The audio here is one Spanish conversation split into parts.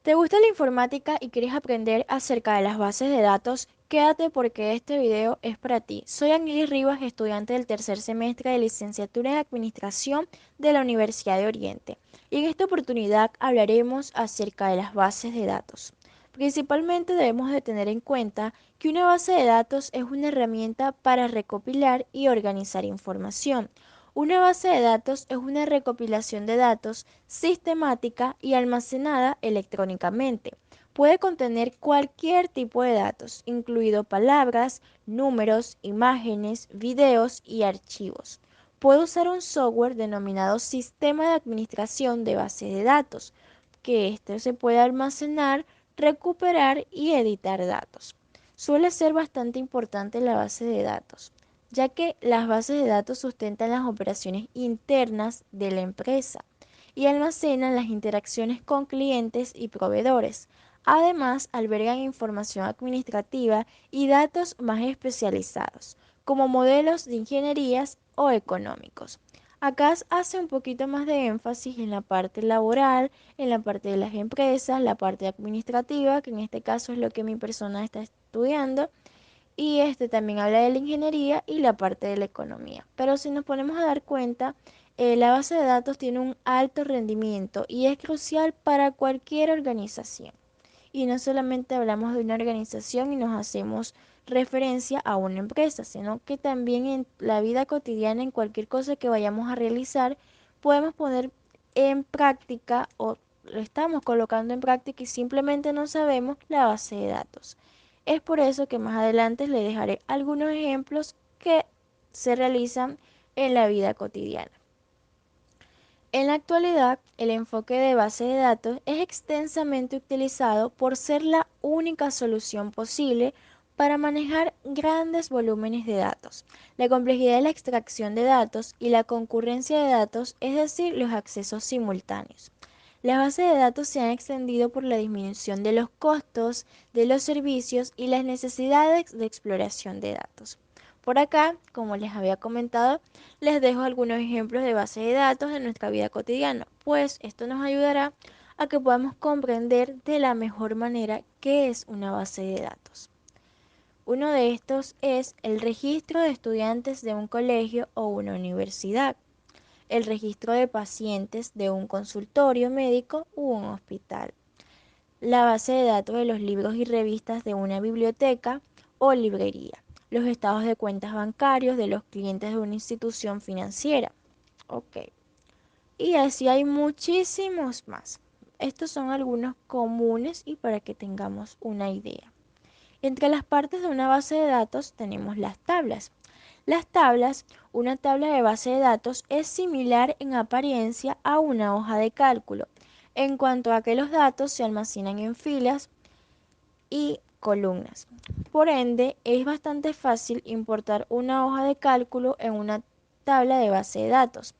¿Te gusta la informática y quieres aprender acerca de las bases de datos? Quédate porque este video es para ti. Soy Angeli Rivas, estudiante del tercer semestre de licenciatura en Administración de la Universidad de Oriente. Y en esta oportunidad hablaremos acerca de las bases de datos. Principalmente debemos de tener en cuenta que una base de datos es una herramienta para recopilar y organizar información. Una base de datos es una recopilación de datos sistemática y almacenada electrónicamente. Puede contener cualquier tipo de datos, incluido palabras, números, imágenes, videos y archivos. Puede usar un software denominado Sistema de Administración de Bases de Datos, que éste se puede almacenar, recuperar y editar datos. Suele ser bastante importante la base de datos, ya que las bases de datos sustentan las operaciones internas de la empresa y almacenan las interacciones con clientes y proveedores. Además, albergan información administrativa y datos más especializados, como modelos de ingenierías o económicos. Acá hace un poquito más de énfasis en la parte laboral, en la parte de las empresas, la parte administrativa, que en este caso es lo que mi persona está estudiando, y este también habla de la ingeniería y la parte de la economía. Pero si nos ponemos a dar cuenta, la base de datos tiene un alto rendimiento y es crucial para cualquier organización. Y no solamente hablamos de una organización y nos hacemos referencia a una empresa, sino que también en la vida cotidiana, en cualquier cosa que vayamos a realizar, podemos poner en práctica o lo estamos colocando en práctica y simplemente no sabemos la base de datos. Es por eso que más adelante le dejaré algunos ejemplos que se realizan en la vida cotidiana. En la actualidad, el enfoque de base de datos es extensamente utilizado por ser la única solución posible para manejar grandes volúmenes de datos. La complejidad de la extracción de datos y la concurrencia de datos, es decir, los accesos simultáneos. Las bases de datos se han extendido por la disminución de los costos de los servicios y las necesidades de exploración de datos. Por acá, como les había comentado, les dejo algunos ejemplos de bases de datos de nuestra vida cotidiana, pues esto nos ayudará a que podamos comprender de la mejor manera qué es una base de datos. Uno de estos es el registro de estudiantes de un colegio o una universidad, el registro de pacientes de un consultorio médico u un hospital, la base de datos de los libros y revistas de una biblioteca o librería, los estados de cuentas bancarios de los clientes de una institución financiera. Ok. Y así hay muchísimos más. Estos son algunos comunes y para que tengamos una idea. Entre las partes de una base de datos tenemos las tablas. Las tablas, una tabla de base de datos es similar en apariencia a una hoja de cálculo, en cuanto a que los datos se almacenan en filas y columnas. Por ende, es bastante fácil importar una hoja de cálculo en una tabla de base de datos.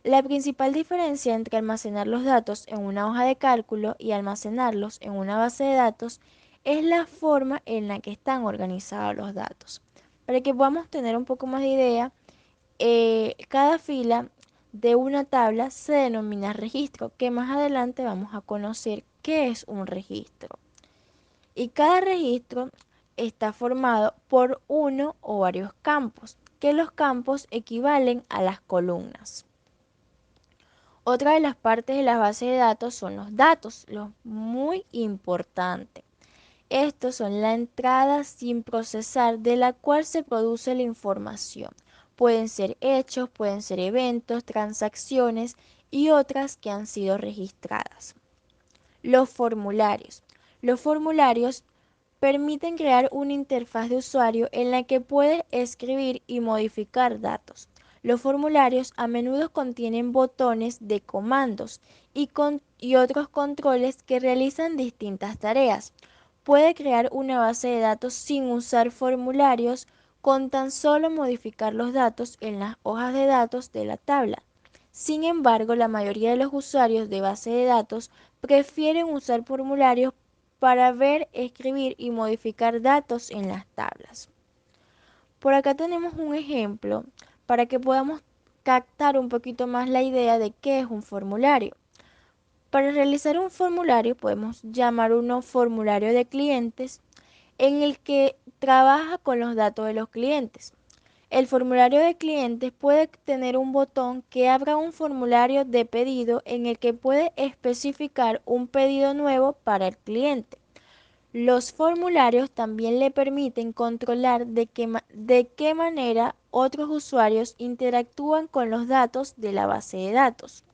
La principal diferencia entre almacenar los datos en una hoja de cálculo y almacenarlos en una base de datos es la forma en la que están organizados los datos. Para que podamos tener un poco más de idea, cada fila de una tabla se denomina registro, que más adelante vamos a conocer qué es un registro. Y cada registro está formado por uno o varios campos, que los campos equivalen a las columnas. Otra de las partes de la base de datos son los datos, los muy importantes. Estos son la entrada sin procesar de la cual se produce la información. Pueden ser hechos, pueden ser eventos, transacciones y otras que han sido registradas. Los formularios. Los formularios permiten crear una interfaz de usuario en la que puedes escribir y modificar datos. Los formularios a menudo contienen botones de comandos y otros controles que realizan distintas tareas. Puede crear una base de datos sin usar formularios con tan solo modificar los datos en las hojas de datos de la tabla. Sin embargo, la mayoría de los usuarios de base de datos prefieren usar formularios para ver, escribir y modificar datos en las tablas. Por acá tenemos un ejemplo para que podamos captar un poquito más la idea de qué es un formulario. Para realizar un formulario podemos llamar uno formulario de clientes en el que trabaja con los datos de los clientes. El formulario de clientes puede tener un botón que abra un formulario de pedido en el que puede especificar un pedido nuevo para el cliente. Los formularios también le permiten controlar de qué manera otros usuarios interactúan con los datos de la base de datos.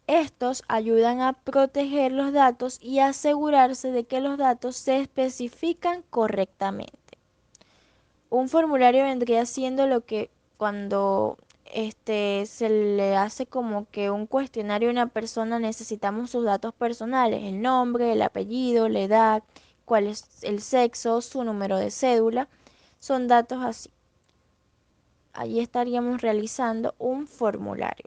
Estos ayudan a proteger los datos y asegurarse de que los datos se especifican correctamente. Un formulario vendría siendo lo que cuando se le hace como que un cuestionario a una persona necesitamos sus datos personales, el nombre, el apellido, la edad, cuál es el sexo, su número de cédula, son datos así. Allí estaríamos realizando un formulario.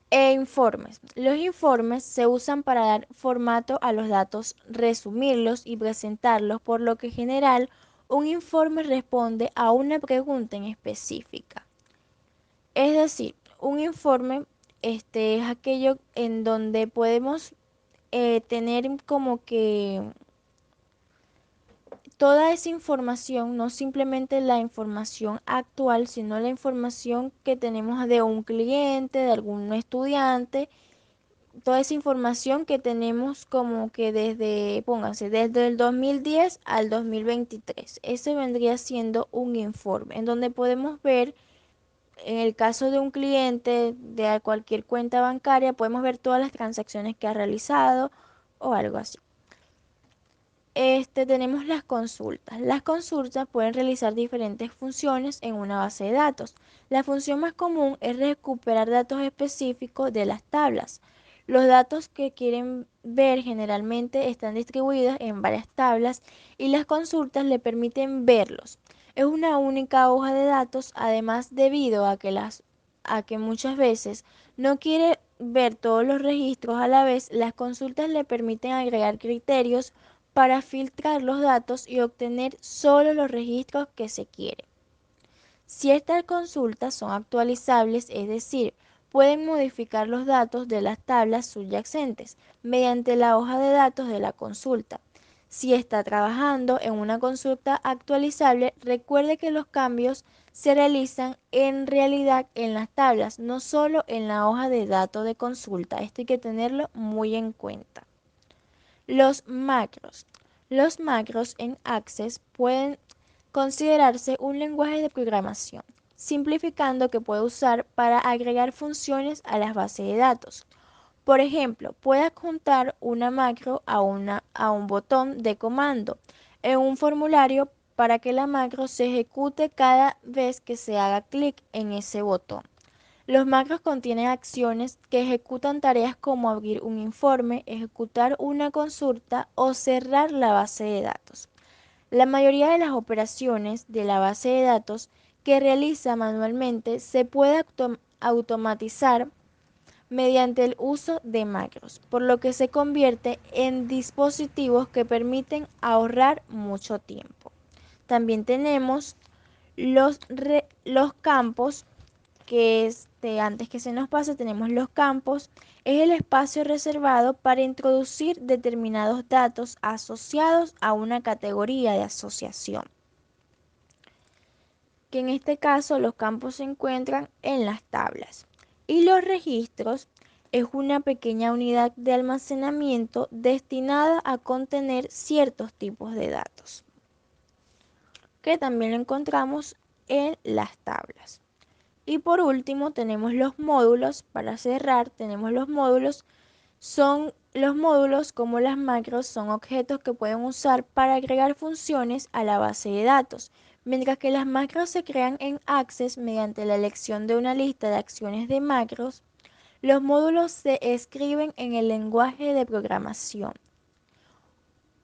Informes. Los informes se usan para dar formato a los datos, resumirlos y presentarlos, por lo que en general un informe responde a una pregunta en específica. Es decir, un informe es aquello en donde podemos tener como que toda esa información, no simplemente la información actual, sino la información que tenemos de un cliente, de algún estudiante, toda esa información que tenemos como que desde, pónganse, desde el 2010 al 2023. Ese vendría siendo un informe en donde podemos ver, en el caso de un cliente de cualquier cuenta bancaria, podemos ver todas las transacciones que ha realizado o algo así. Tenemos las consultas. Las consultas pueden realizar diferentes funciones en una base de datos. La función más común es recuperar datos específicos de las tablas. Los datos que quieren ver generalmente están distribuidos en varias tablas y las consultas le permiten verlos. Es una única hoja de datos, además debido a que muchas veces no quiere ver todos los registros a la vez, las consultas le permiten agregar criterios para filtrar los datos y obtener solo los registros que se quieren. Si estas consultas son actualizables, es decir, pueden modificar los datos de las tablas subyacentes mediante la hoja de datos de la consulta. Si está trabajando en una consulta actualizable, recuerde que los cambios se realizan en realidad en las tablas, no solo en la hoja de datos de consulta. Esto hay que tenerlo muy en cuenta. Los macros. Los macros en Access pueden considerarse un lenguaje de programación, simplificando que puede usar para agregar funciones a las bases de datos. Por ejemplo, puede adjuntar una macro a un botón de comando en un formulario para que la macro se ejecute cada vez que se haga clic en ese botón. Los macros contienen acciones que ejecutan tareas como abrir un informe, ejecutar una consulta o cerrar la base de datos. La mayoría de las operaciones de la base de datos que realiza manualmente se puede automatizar mediante el uso de macros, por lo que se convierte en dispositivos que permiten ahorrar mucho tiempo. También tenemos los campos que antes que se nos pase, tenemos los campos, es el espacio reservado para introducir determinados datos asociados a una categoría de asociación, que en este caso los campos se encuentran en las tablas. Y los registros es una pequeña unidad de almacenamiento destinada a contener ciertos tipos de datos, que también lo encontramos en las tablas. Y por último tenemos los módulos. Para cerrar, tenemos los módulos. Son los módulos, como las macros, son objetos que pueden usar para agregar funciones a la base de datos, mientras que las macros se crean en Access mediante la elección de una lista de acciones de macros. Los módulos se escriben en el lenguaje de programación.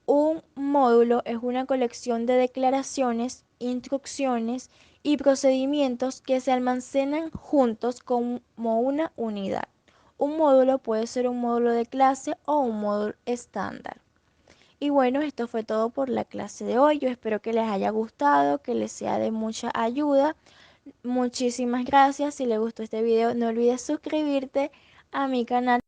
Un módulo es una colección de declaraciones, instrucciones y procedimientos que se almacenan juntos como una unidad. Un módulo puede ser un módulo de clase o un módulo estándar. Y bueno, esto fue todo por la clase de hoy. Yo espero que les haya gustado, que les sea de mucha ayuda. Muchísimas gracias. Si les gustó este video, no olvides suscribirte, a mi canal.